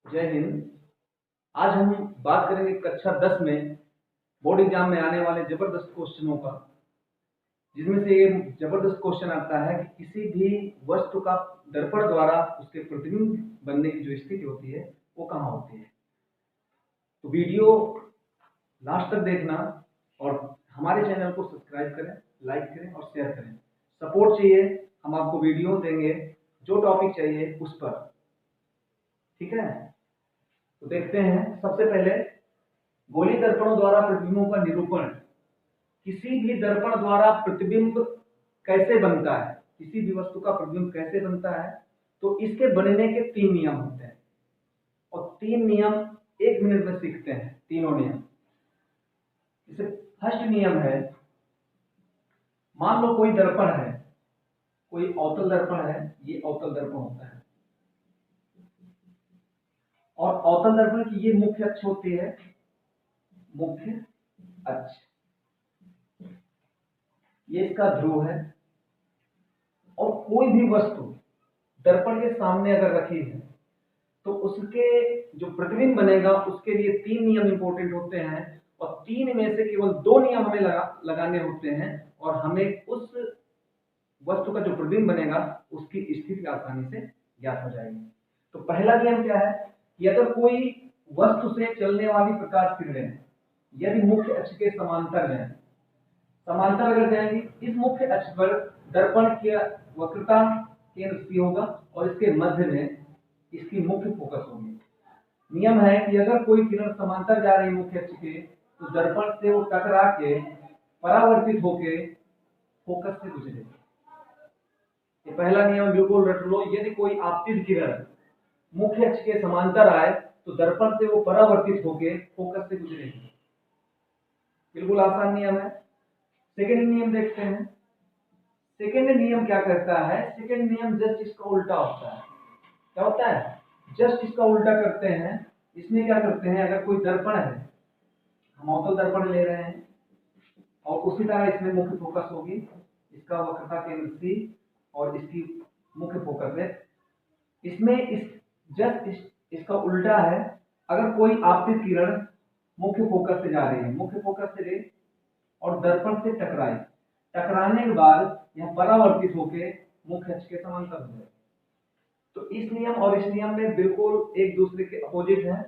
जय हिंद। आज हम बात करेंगे कक्षा 10 में बोर्ड एग्जाम में आने वाले जबरदस्त क्वेश्चनों का, जिसमें से ये जबरदस्त क्वेश्चन आता है कि किसी भी वस्तु का दर्पण द्वारा उसके प्रतिबिंब बनने की जो स्थिति होती है वो कहाँ होती है। तो वीडियो लास्ट तक देखना और हमारे चैनल को सब्सक्राइब करें, लाइक करें और शेयर करें। सपोर्ट चाहिए, हम आपको वीडियो देंगे जो टॉपिक चाहिए उस पर, ठीक है। तो देखते हैं। सबसे पहले गोलीय दर्पणों द्वारा प्रतिबिंबों का निरूपण। किसी भी दर्पण द्वारा प्रतिबिंब कैसे बनता है, किसी भी वस्तु का प्रतिबिंब कैसे बनता है, तो इसके बनने के 3 नियम होते हैं और 3 नियम 1 मिनट में सीखते हैं। तीनों नियम, जैसे फर्स्ट नियम है, मान लो कोई दर्पण है, कोई अवतल दर्पण है, ये अवतल दर्पण होता है और अवतल दर्पण की ये मुख्य अक्ष होती है, मुख्य अक्ष, ये इसका ध्रुव है। और कोई भी वस्तु दर्पण के सामने अगर रखी है तो उसके जो प्रतिबिंब बनेगा उसके लिए 3 नियम इंपॉर्टेंट होते हैं और 3 में से केवल 2 नियम हमें लगाने होते हैं और हमें उस वस्तु का जो प्रतिबिंब बनेगा उसकी स्थिति आसानी से ज्ञात हो जाएगी। तो पहला नियम क्या है कि अगर कोई वस्तु से चलने वाली प्रकाश किरणें यदि मुख्य अक्ष के समांतर जाएं, समांतर अगर जाएंगी, इस मुख्य अक्ष पर दर्पण की वक्रता केंद्र C होगा और इसके मध्य में इसकी मुख्य फोकस होगी। नियम है कि अगर कोई किरण समांतर जा रही है मुख्य अक्ष के, तो दर्पण से वो टकरा के परावर्तित होके फोकस से गुजरेगी। ये पहला नियम बिल्कुल रट लो। यदि कोई आपतित किरण मुख्य अक्ष के समांतर आए तो दर्पण से वो परावर्तित होके फोकस से गुजरेगी। बिल्कुल आसान नियम है। सेकेंड नियम देखते हैं। सेकेंड नियम क्या कहता है? सेकेंड नियम जस्ट इसका उल्टा होता है। क्या होता है? जस्ट इसका उल्टा करते हैं। इसमें क्या करते हैं, अगर कोई दर्पण है, हम अवतल दर्पण ले रहे हैं और उसी तरह इसमें मुख्य फोकस होगी, इसका वक्रता केंद्र C और इसकी मुख्य फोकस है। इसमें इसका उल्टा है। अगर कोई आपतित किरण मुख्य फोकस से जा रही है, मुख्य फोकस से गई और दर्पण से टकराई, टकराने के बाद यह परावर्तित होकर मुख्य अक्ष के समांतर हो जाए। तो इस नियम और इस नियम में बिल्कुल एक दूसरे के अपोजिट है,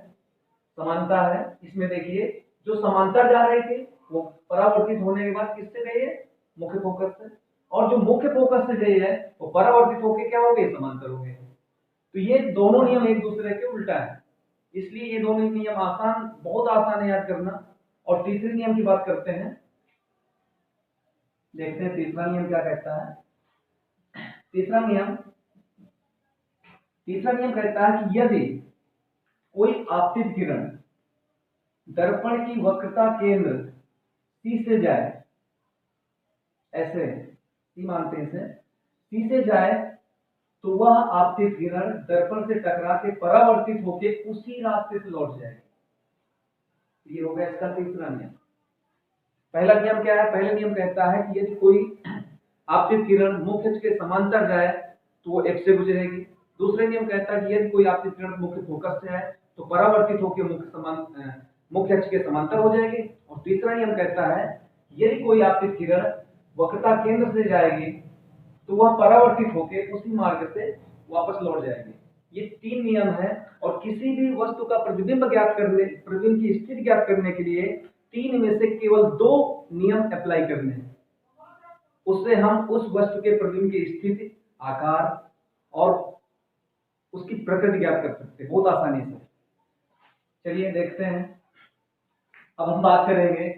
समानता है। इसमें देखिए, जो समांतर जा रहे थे वो परावर्तित होने के बाद किससे गई है? मुख्य फोकस से। और जो मुख्य फोकस से गई है वो परावर्तित होकर क्या हो गए? समांतर हो गए। तो ये दोनों नियम एक दूसरे के उल्टा है, इसलिए ये दोनों नियम आसान, बहुत आसान है याद करना। और तीसरे नियम की बात करते हैं। देखते हैं तीसरा नियम क्या कहता है। तीसरा नियम कहता है कि यदि कोई आपतित किरण दर्पण की वक्रता केंद्र C से जाए, ऐसे C मानते हैं इसे, C से जाए तो वह आपतित किरण दर्पण से टकरा के परावर्तित होकर उसी रास्ते से लौट जाएगी। ये हो गया इसका तीसरा नियम। पहला नियम क्या है? पहला नियम कहता है कि यदि कोई आपतित किरण मुख्य अक्ष के समांतर जाए तो वो F से गुजरेगी। दूसरा नियम कहता है कि यदि कोई आपतित किरण मुख्य फोकस से है तो परावर्तित होकर मुख्य अक्ष के समांतर हो जाएगी। और तीसरा नियम कहता है यदि कोई आपतित किरण वक्रता केंद्र से जाएगी तो वह परावर्तित होकर उसी मार्ग से वापस लौट जाएगी। ये 3 नियम है और किसी भी वस्तु का प्रतिबिंब ज्ञात करने, प्रतिबिंब की स्थिति ज्ञात करने के लिए 3 में से केवल 2 नियम अप्लाई करने हैं। उससे हम उस वस्तु के प्रतिबिंब की स्थिति, आकार और उसकी प्रकृति ज्ञात कर सकते हैं बहुत आसानी से। चलिए देखते हैं। अब हम बात करेंगे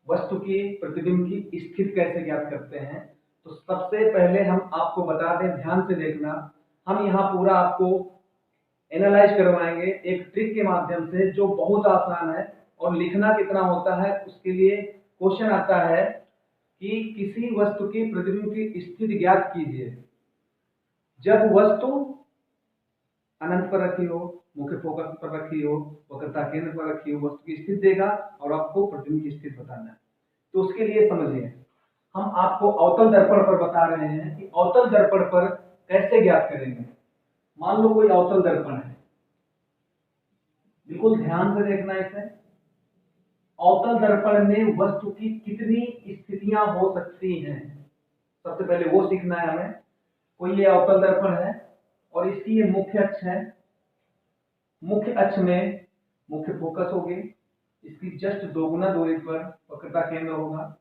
वस्तु की प्रतिबिंब की स्थिति कैसे ज्ञात करते हैं। तो सबसे पहले हम आपको बता दें, ध्यान से देखना, हम यहाँ पूरा आपको एनालाइज करवाएंगे एक ट्रिक के माध्यम से जो बहुत आसान है। और लिखना कितना होता है उसके लिए क्वेश्चन आता है कि किसी वस्तु की प्रतिबिंब की स्थिति ज्ञात कीजिए जब वस्तु अनंत पर रखी हो, मुख्य फोकस पर रखी हो, वक्रता केंद्र पर रखी हो। वस्तु की स्थिति देगा और आपको प्रतिबिंब की स्थिति बताना है। तो उसके लिए समझिए, हम आपको अवतल दर्पण पर बता रहे हैं कि अवतल दर्पण पर कैसे ज्ञात करेंगे। मान लो कोई अवतल दर्पण है, बिल्कुल ध्यान से देखना इसे। अवतल दर्पण में वस्तु की कितनी स्थितियां हो सकती हैं, सबसे पहले वो सीखना है हमें। कोई ये अवतल दर्पण है और इसकी ये मुख्य अक्ष है। मुख्य अक्ष में मुख्य फोकस होगी, इसकी जस्ट दोगुना दूरी पर वक्रता केंद्र होगा।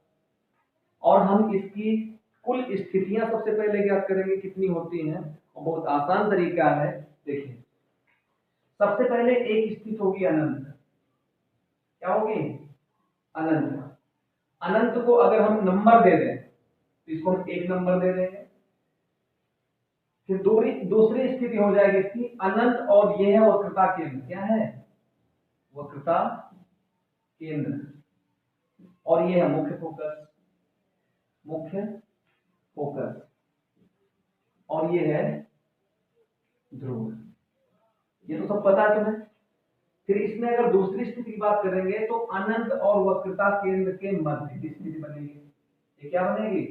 और हम इसकी कुल स्थितियां सबसे पहले ज्ञात करेंगे कितनी होती हैं, और बहुत आसान तरीका है। देखिए, सबसे पहले एक स्थिति होगी अनंत। क्या होगी? अनंत। अनंत को अगर हम नंबर दे दें तो इसको हम 1 नंबर दे देंगे। फिर दूसरी स्थिति हो जाएगी इसकी अनंत, और यह है वक्रता केंद्र। क्या है? वक्रता केंद्र। और यह है मुख्य फोकस। मुख्य फोकस। और यह है ध्रुव। ये तो सब पता है तुम्हें। फिर इसमें अगर दूसरी स्थिति की बात करेंगे तो अनंत और वक्रता केंद्र के मध्य की स्थिति बनेगी। ये क्या बनेगी?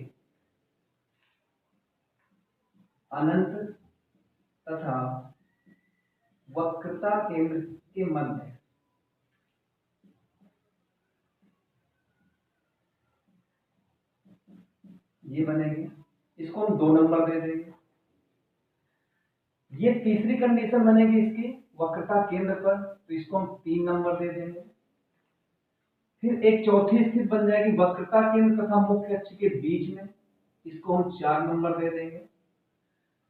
अनंत तथा वक्रता केंद्र के मध्य। ये बनेगी, इसको हम 2 नंबर दे देंगे। ये तीसरी कंडीशन बनेगी इसकी वक्रता केंद्र पर, तो इसको हम 3 नंबर दे देंगे। फिर एक चौथी स्थिति बन जाएगी वक्रता केंद्र तथा मुख्य अक्ष के बीच में, इसको हम 4 नंबर दे देंगे।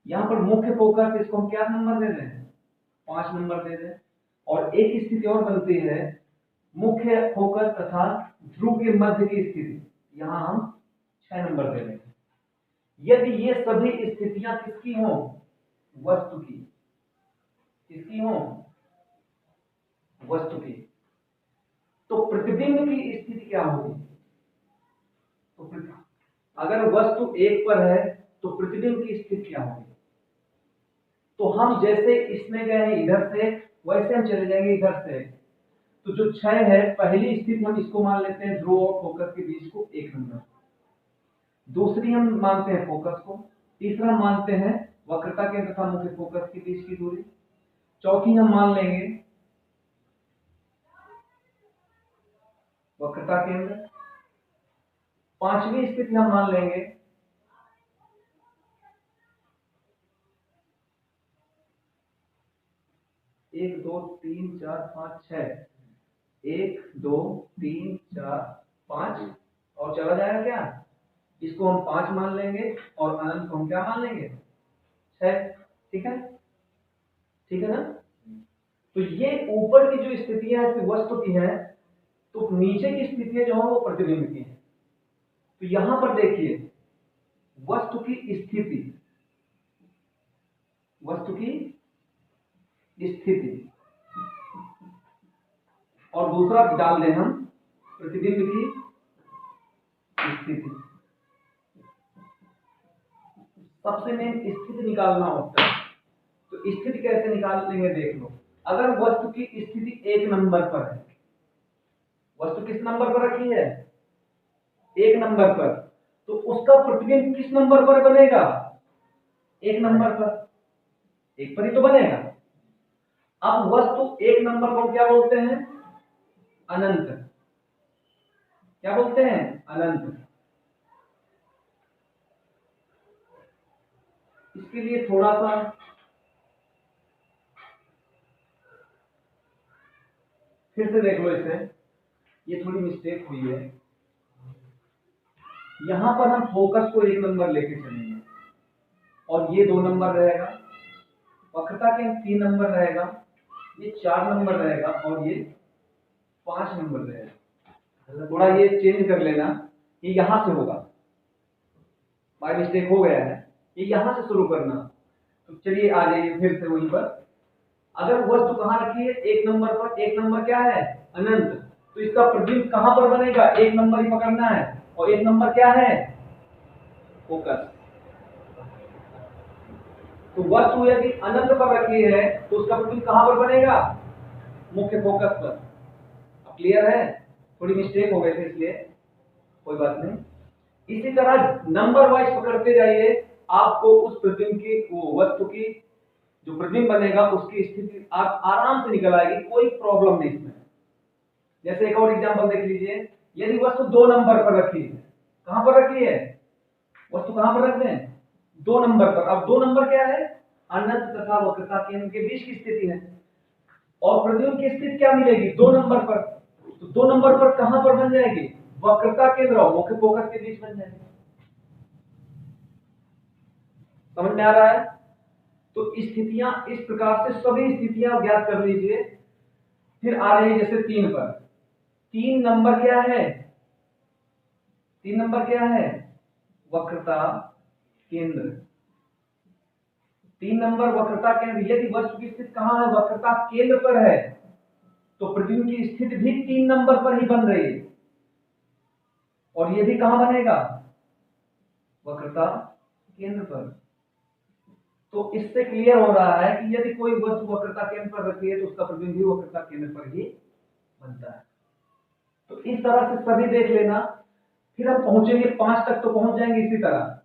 यहाँ पर मुख्य फोकस, इसको हम क्या नंबर दे दें? 5 नंबर दे दें। और एक स्थिति और बनती है मुख्य फोकस तथा ध्रुव के मध्य की स्थिति, यहाँ हम 6 नंबर दे देंगे। यदि ये सभी स्थितियां किसकी हों? वस्तु की। किसकी हों? वस्तु की। तो प्रतिबिंब की स्थिति क्या होगी? तो अगर वस्तु 1 पर है तो प्रतिबिंब की स्थिति क्या होगी? तो हम जैसे इसमें गए हैं इधर से, वैसे हम चले जाएंगे इधर से। तो जो 6 है, पहली स्थिति हम इसको मान लेते हैं ध्रुव और फोकस के बीच को 1 नंबर। दूसरी हम मानते हैं फोकस को। तीसरा मानते हैं वक्रता केंद्र तथा मुख्य फोकस के बीच की दूरी। चौथी हम मान लेंगे वक्रता केंद्र। पांचवी स्थिति हम मान लेंगे एक दो तीन चार पाँच छह, 1 2 3 4 5, और चला जाएगा क्या? इसको हम 5 मान लेंगे और अनंत को हम क्या मान लेंगे? 6। ठीक है? ठीक है ना? तो ये ऊपर की जो स्थितियां वस्तु की है, तो नीचे की स्थितियां जो है वो प्रतिबिंब की है। तो यहां पर देखिए, वस्तु की स्थिति, वस्तु की स्थिति, और दूसरा डाल दें हम प्रतिबिंब की स्थिति। सबसे मेन स्थिति निकालना होता है। तो स्थिति कैसे निकाल लेंगे देख लो। अगर वस्तु की स्थिति 1 नंबर पर है, वस्तु किस नंबर पर रखी है? 1 नंबर पर, तो उसका प्रतिबिंब किस नंबर पर बनेगा? 1 नंबर पर। 1 पर ही तो बनेगा। अब वस्तु 1 नंबर को क्या बोलते हैं? अनंत। क्या बोलते हैं? अनंत। इसके लिए थोड़ा सा फिर से देख लो इसे, ये थोड़ी मिस्टेक हुई है। यहां पर हम फोकस को 1 नंबर लेके चलेंगे और ये 2 नंबर रहेगा। वक्रता के 3 नंबर रहेगा, ये 4 नंबर रहेगा, और ये 5 नंबर रहेगा। थोड़ा ये चेंज कर लेना, ये यहां से होगा, बाय मिस्टेक हो गया है। ये यहां से शुरू करना। तो चलिए आ जाइए फिर से वहीं पर। अगर वस्तु कहां रखी है? 1 नंबर पर। 1 नंबर क्या है? अनंत। तो इसका प्रतिबिंब कहां पर बनेगा? 1 नंबर ही पकड़ना है। और 1 नंबर क्या है? फोकस। तो वस्तु यदि अनंत पर रखी है तो उसका प्रतिबिंब कहां पर बनेगा? मुख्य फोकस पर। अब क्लियर है? थोड़ी मिस्टेक हो गई थी इसलिए, कोई बात नहीं। इसी तरह नंबर वाइज पकड़ते जाइए, आपको उस प्रतिबिंब की, वो वस्तु की जो प्रतिबिंब बनेगा उसकी स्थिति आप आराम से निकल आएगी, कोई प्रॉब्लम नहीं इसमें। जैसे एक और एग्जांपल देख लीजिए, यदि वस्तु 2 नंबर पर रखी है, कहां पर रखी है, वस्तु कहां पर रख दें, 2 नंबर पर। अब 2 नंबर क्या है, अनंत तथा वक्रता केंद्र के बीच की स्थिति है, और प्रतिबिंब की स्थिति क्या मिलेगी, 2 नंबर पर। तो 2 नंबर पर कहां पर बन जाएगी, वक्रता केंद्र और मुख्य फोकस के बीच बन जाएगी। समझ में आ रहा है? तो स्थितियां इस प्रकार से सभी स्थितियां ज्ञात कर लीजिए। फिर आ रही है जैसे 3 पर, 3 नंबर क्या है, 3 नंबर क्या है, वक्रता केंद्र। 3 नंबर वक्रता केंद्र, यदि वस्तु की स्थिति कहां है, वक्रता केंद्र पर है, तो प्रतिबिंब की स्थिति भी 3 नंबर पर ही बन रही है, और ये भी कहां बनेगा, वक्रता केंद्र पर। तो इससे क्लियर हो रहा है कि यदि कोई वस्तु वक्रता केंद्र पर रखी है तो उसका प्रतिबिंब भी वक्रता केंद्र पर ही बनता है। तो इस तरह से सभी देख लेना। फिर हम पहुंचेंगे 5 तक, तो पहुंच जाएंगे इसी तरह।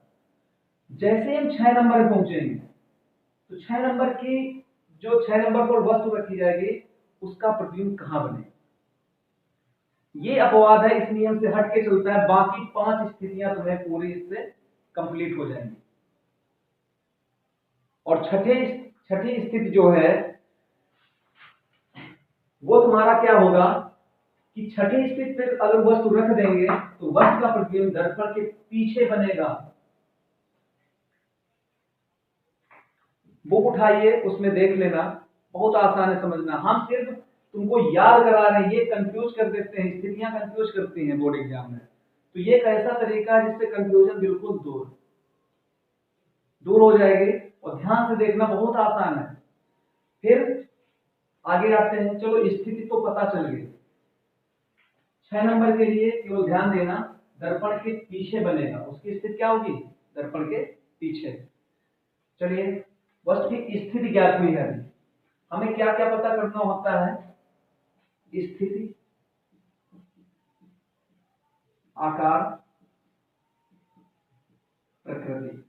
जैसे हम 6 नंबर पर पहुंचेंगे, तो 6 नंबर की जो 6 नंबर पर वस्तु रखी जाएगी उसका प्रतिबिंब कहां बने, ये अपवाद है, इस नियम से हट के चलता है। बाकी 5 स्थितियां तुम्हें पूरी इससे कंप्लीट हो जाएंगी। और छठी स्थिति जो है वो तुम्हारा क्या होगा कि छठी स्थिति पर अगर वस्तु रख देंगे तो वस्तु का प्रतिबिंब दर्पण के पीछे बनेगा। बुक उठाइए, उसमें देख लेना, बहुत आसान है समझना। हम सिर्फ तुमको याद करा रहे हैं, ये कंफ्यूज कर देते हैं, स्थितियां कंफ्यूज करती हैं बोर्ड एग्जाम में। तो ये एक ऐसा तरीका है जिससे कंफ्यूजन बिल्कुल दूर हो जाएगी, और ध्यान से देखना, बहुत आसान है। फिर आगे आते हैं, चलो स्थिति तो पता चल गई। 6 नंबर के लिए केवल ध्यान देना, दर्पण के पीछे बनेगा, उसकी स्थिति क्या होगी, दर्पण के पीछे। चलिए, वस्तु की स्थिति ज्ञात हुई है, हमें क्या क्या पता करना होता है, स्थिति, आकार, प्रकृति।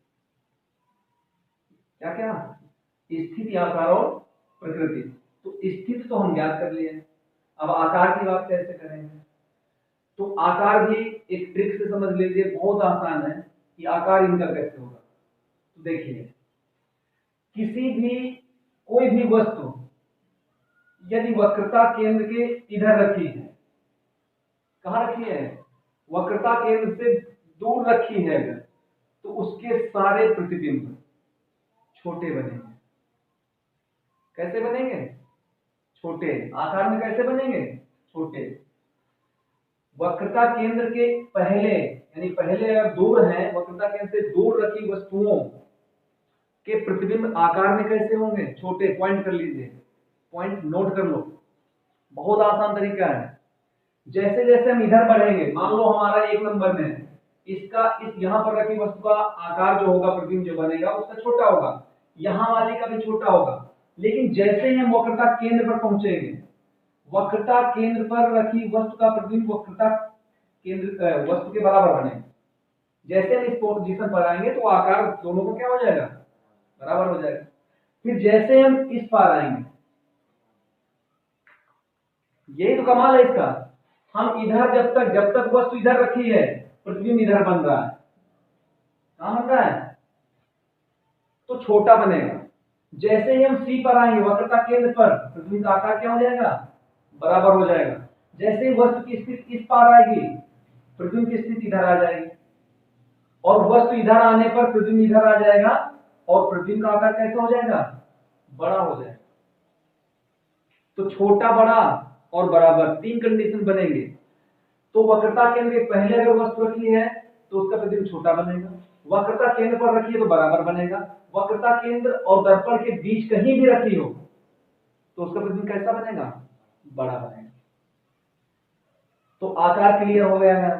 क्या क्या, स्थिति, आकार और प्रकृति। तो स्थिति तो हम ज्ञात कर लिए, अब आकार की बात कैसे करेंगे। तो आकार भी एक ट्रिक से समझ लीजिए, बहुत आसान है कि आकार इनका कैसे होगा। तो देखिए, किसी भी कोई भी वस्तु यदि वक्रता केंद्र के इधर रखी है, कहां रखी है, वक्रता केंद्र से दूर रखी है, तो उसके सारे प्रतिबिंब छोटे बनेंगे। कैसे बनेंगे, छोटे। आकार में कैसे बनेंगे, छोटे। वक्रता केंद्र के पहले, यानी पहले अगर दूर है, वक्रता केंद्र से दूर रखी वस्तुओं के प्रतिबिंब आकार में कैसे होंगे, छोटे। पॉइंट कर लीजिए, पॉइंट नोट कर लो, बहुत आसान तरीका है। जैसे जैसे हम इधर बढ़ेंगे, मान लो हमारा 1 नंबर में है, इसका इस यहां पर रखी वस्तु का आकार जो होगा, प्रतिबिंब जो बनेगा उसका छोटा होगा, यहां वाली का भी छोटा होगा। लेकिन जैसे ही हम वक्रता केंद्र पर पहुंचेंगे, वक्रता केंद्र पर रखी वस्तु का प्रतिबिंब वक्रता केंद्र वस्तु के बराबर बनेगा। जैसे हम इस पोजीशन पर आएंगे तो आकार दोनों का क्या हो जाएगा, बराबर हो जाएगा। फिर जैसे हम इस पार आएंगे, यही तो कमाल है इसका, हम इधर जब तक वस्तु इधर रखी है, प्रतिबिंब इधर बन रहा है, कहां बन रहा है, तो छोटा बनेगा। जैसे ही हम सी पर आएंगे, वक्रता केंद्र पर, प्रतिबिंब का आकार क्या हो जाएगा, बराबर हो जाएगा। जैसे ही वस्तु की स्थिति इस पार आएगी, प्रतिबिंब की स्थिति इधर आ जाएगी, और वस्तु इधर आने पर प्रतिबिंब इधर आ जाएगा, और प्रतिबिंब का आकार कैसा हो जाएगा, बड़ा हो जाएगा। तो छोटा, बड़ा और बराबर 3 कंडीशन बनेंगे। तो वक्रता केंद्र के पहले अगर वस्तु रखी है तो उसका प्रतिबिंब छोटा बनेगा, वक्रता केंद्र पर रखी है तो बराबर बनेगा, वक्रता केंद्र और दर्पण के बीच कहीं भी रखी हो तो उसका प्रतिबिंब कैसा बनेगा, बड़ा बनेगा। तो आकार क्लियर हो गया है।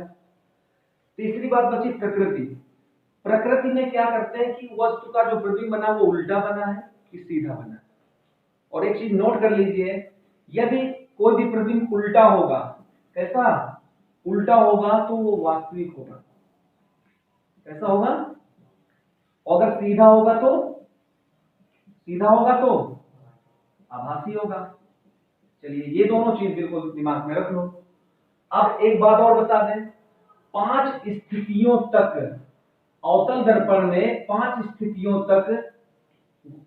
तीसरी बात बची प्रकृति। प्रकृति में क्या करते हैं कि वस्तु का जो प्रतिबिंब बना वो उल्टा बना है कि सीधा बना है। और एक चीज नोट कर लीजिए, यदि कोई भी प्रतिबिंब उल्टा होगा, कैसा, उल्टा होगा, तो वो वास्तविक होगा। कैसा होगा, अगर सीधा होगा तो सीधा होगा तो आभासी होगा। चलिए ये दोनों चीज बिल्कुल दिमाग में रख लो। अब एक बात और बता दें, 5 स्थितियों तक अवतल दर्पण में 5 स्थितियों तक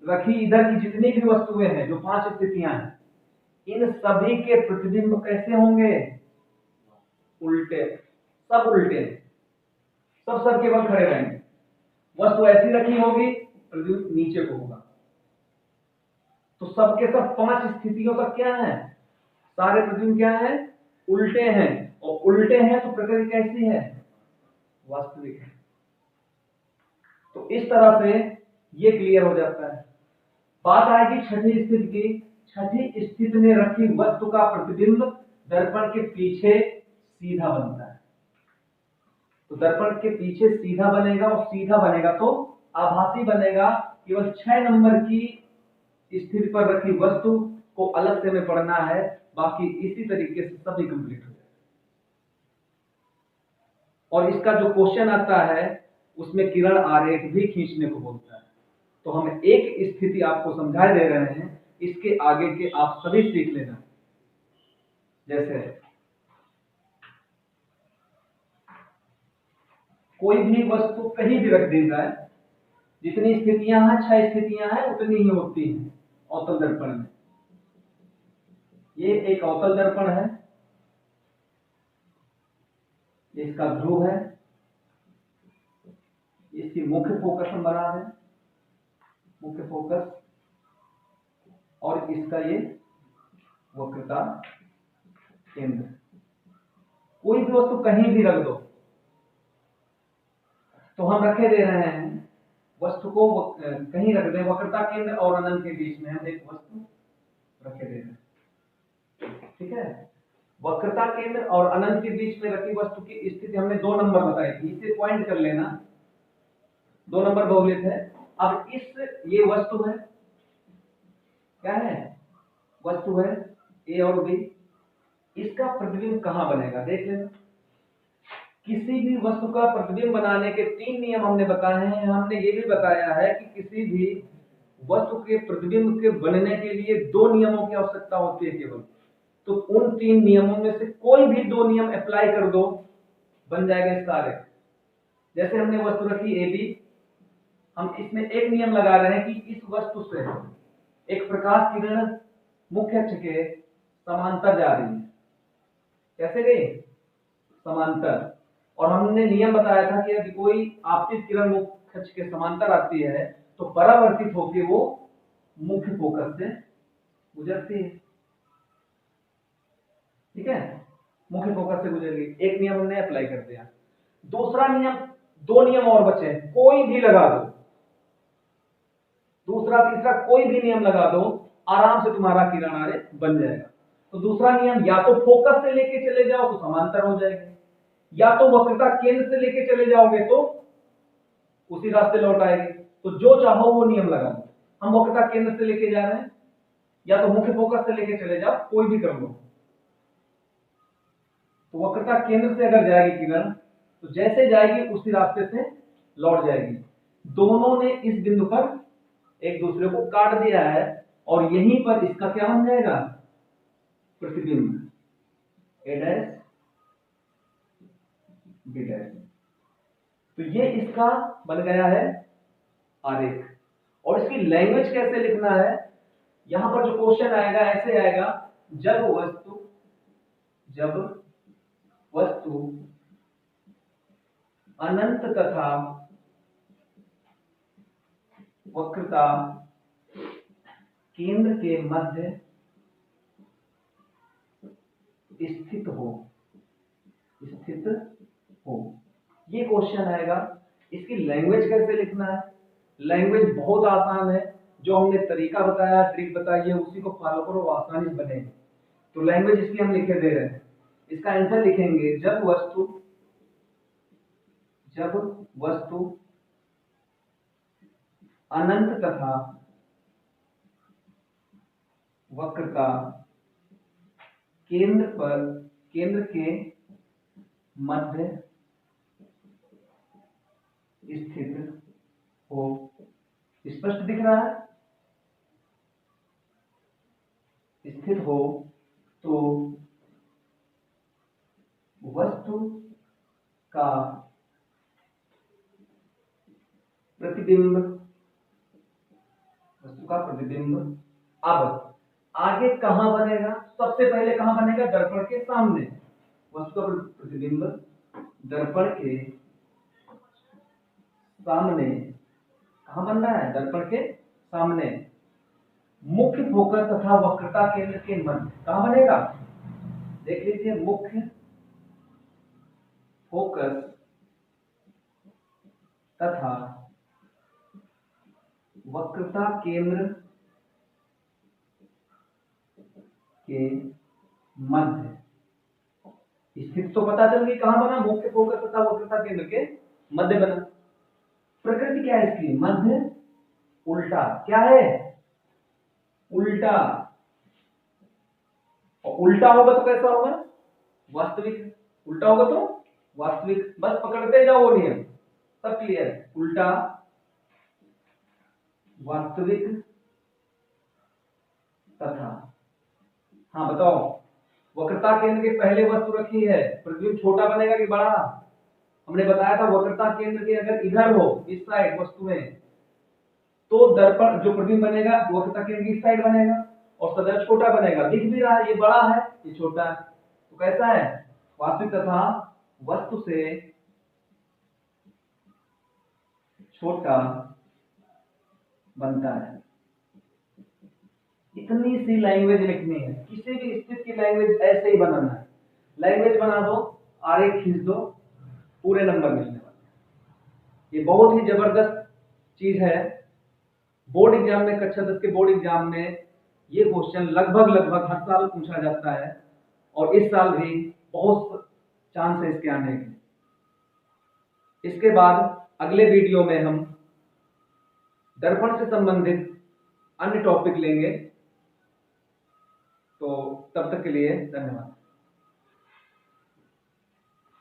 रखी इधर की जितनी भी वस्तुएं हैं, जो 5 स्थितियां हैं, इन सभी के प्रतिबिंब कैसे होंगे? उल्टे। सब उल्टे, सब सर केवल खड़े रहेंगे। वस्तु ऐसी रखी होगी, प्रतिबिंब नीचे को होगा। तो सबके सब 5 स्थितियों तक क्या है? सारे प्रतिबिंब क्या है? उल्टे हैं। और उल्टे हैं तो प्रकृति कैसी है? वास्तविक है। तो इस तरह से ये क्लियर हो जाता है। बात आएगी छठी स्थिति की। छठी स्थिति में रखी वस्तु का प्रतिबिंब दर्पण के पीछे सीधा बनता है। तो दर्पण के पीछे सीधा बनेगा, और सीधा बनेगा तो आभासी बनेगा। केवल 6 नंबर की स्थिति पर रखी वस्तु को अलग से में पढ़ना है, बाकी इसी तरीके से सभी कंप्लीट हो जाए। और इसका जो क्वेश्चन आता है उसमें किरण आरेख भी खींचने को बोलता है। तो हम एक स्थिति आपको समझाए दे रहे हैं, इसके आगे के आप सभी सीख लेना। जैसे कोई भी वस्तु कहीं भी रख दी जाए, जितनी स्थितियां हैं, 6 स्थितियां हैं, उतनी ही होती हैं अवतल दर्पण में। ये एक अवतल दर्पण है, इसका ध्रुव है, इसकी मुख्य फोकस हम बना रहे हैं, मुख्य फोकस, और इसका ये वक्रता केंद्र। कोई भी वस्तु कहीं भी रख दो, तो हम रखे दे रहे हैं वस्तु को कहीं रख दें, वक्रता केंद्र और अनंत के बीच में हम एक वस्तु रखे दे रहे हैं। ठीक है, वक्रता केंद्र और अनंत के बीच में रखी वस्तु की स्थिति हमने 2 नंबर बताई थी, इसे पॉइंट कर लेना। 2 नंबर बहुलित है। अब ये वस्तु है, क्या है? वस्तु है ए और बी। इसका प्रतिबिंब कहां बनेगा देख लेना। किसी भी वस्तु का प्रतिबिंब बनाने के 3 नियम हमने बताए हैं। हमने ये भी बताया है कि किसी भी वस्तु के प्रतिबिंब के बनने के लिए 2 नियमों की आवश्यकता होती है केवल। तो उन 3 नियमों में से कोई भी 2 नियम अप्लाई कर दो, बन जाएगा इसका आरेख। जैसे हमने वस्तु रखी ए बी, हम इसमें एक नियम लगा रहे हैं कि इस वस्तु से एक प्रकाश किरण मुख्य अक्ष के समांतर जा रही है। कैसे गई? समांतर। और हमने नियम बताया था कि यदि कोई आपतित किरण मुख्य अक्ष के समांतर आती है तो परावर्तित होकर वो मुख्य फोकस से गुजरती है। ठीक है, मुख्य फोकस से गुजरेगी। एक नियम हमने अप्लाई कर दिया। दूसरा नियम, 2 नियम और बचे, कोई भी लगा दो, दूसरा तीसरा कोई भी नियम लगा दो, आराम से तुम्हारा किरण आरेख बन जाएगा। तो दूसरा नियम, या तो फोकस से लेके चले जाओ तो समांतर हो जाएगी, या तो वक्रता केंद्र से लेके चले जाओगे तो उसी रास्ते लौट आएगी। तो जो चाहो वो नियम लगा दो। हम वक्रता केंद्र से लेके जा रहे हैं, या तो मुख्य फोकस से लेके चले जाओ, कोई भी कर लो। तो वक्रता केंद्र से अगर जाएगी किरण तो जैसे जाएगी उसी रास्ते से लौट जाएगी। दोनों ने इस बिंदु पर एक दूसरे को काट दिया है, और यहीं पर इसका क्या बन जाएगा? प्रतिबिंब ए डैश बी डैश। तो ये इसका बन गया है आरेख। और इसकी लैंग्वेज कैसे लिखना है, यहां पर जो क्वेश्चन आएगा ऐसे आएगा, जब वस्तु अनंत तथा वक्रता केंद्र के मध्य स्थित हो, ये क्वेश्चन आएगा। इसकी लैंग्वेज कैसे लिखना है? लैंग्वेज बहुत आसान है, जो हमने तरीका बताया, ट्रिक बताई है, उसी को फॉलो करो, आसानी से बनेगी। तो लैंग्वेज इसकी हम लिखे दे रहे हैं। इसका आंसर लिखेंगे, जब वस्तु अनंत तथा वक्रता केंद्र के मध्य स्थित हो। स्पष्ट दिख रहा है? स्थित हो तो वस्तु का प्रतिबिंब, वस्तु का प्रतिबिंब अब आगे कहां बनेगा? सबसे पहले कहां बनेगा? दर्पण के सामने। वस्तु का प्रतिबिंब दर्पण के सामने कहां बन रहा है? दर्पण के सामने। मुख्य फोकस तथा वक्रता केंद्र के मध्य कहां बनेगा? देख लीजिए, मुख्य फोकस तथा वक्रता केंद्र के मध्य स्थित। तो पता चल गई कहां बना? मुख्य फोकस तथा वक्रता केंद्र के मध्य बना। प्रकृति क्या है इसकी? मध्य उल्टा। क्या है? उल्टा। और उल्टा होगा तो कैसा होगा? वास्तविक। उल्टा होगा तो वास्तविक। बस पकड़ते जाओ वो नियम, सब क्लियर। उल्टा वास्तविक तथा, हाँ बताओ, वक्रता केंद्र के पहले वस्तु रखी है, प्रतिबिंब छोटा बनेगा कि बड़ा? हमने बताया था वक्रता केंद्र के अगर इधर हो, इस साइड वस्तुएं, तो दर्पण जो प्रतिबिंब बनेगा वक्रता केंद्र की इस साइड बनेगा और सदैव छोटा बनेगा। दिख भी रहा है, ये बड़ा है, ये छोटा है, तो कैसा है? वास्तविक तथा वस्तु से छोटा बनता है। इतनी सी लैंग्वेज लिखनी है, किसी भी स्थिति की लैंग्वेज ऐसे ही बनाना है। लैंग्वेज बना दो, आरेख खींच दो, पूरे नंबर मिलने वाले। ये बहुत ही जबरदस्त चीज है। बोर्ड एग्जाम में, कक्षा 10 के बोर्ड एग्जाम में ये क्वेश्चन लगभग हर साल पूछा जाता है और इस साल भी बहुत चांस है इसके आने के। इसके बाद अगले वीडियो में हम दर्पण से संबंधित अन्य टॉपिक लेंगे। तो तब तक के लिए धन्यवाद।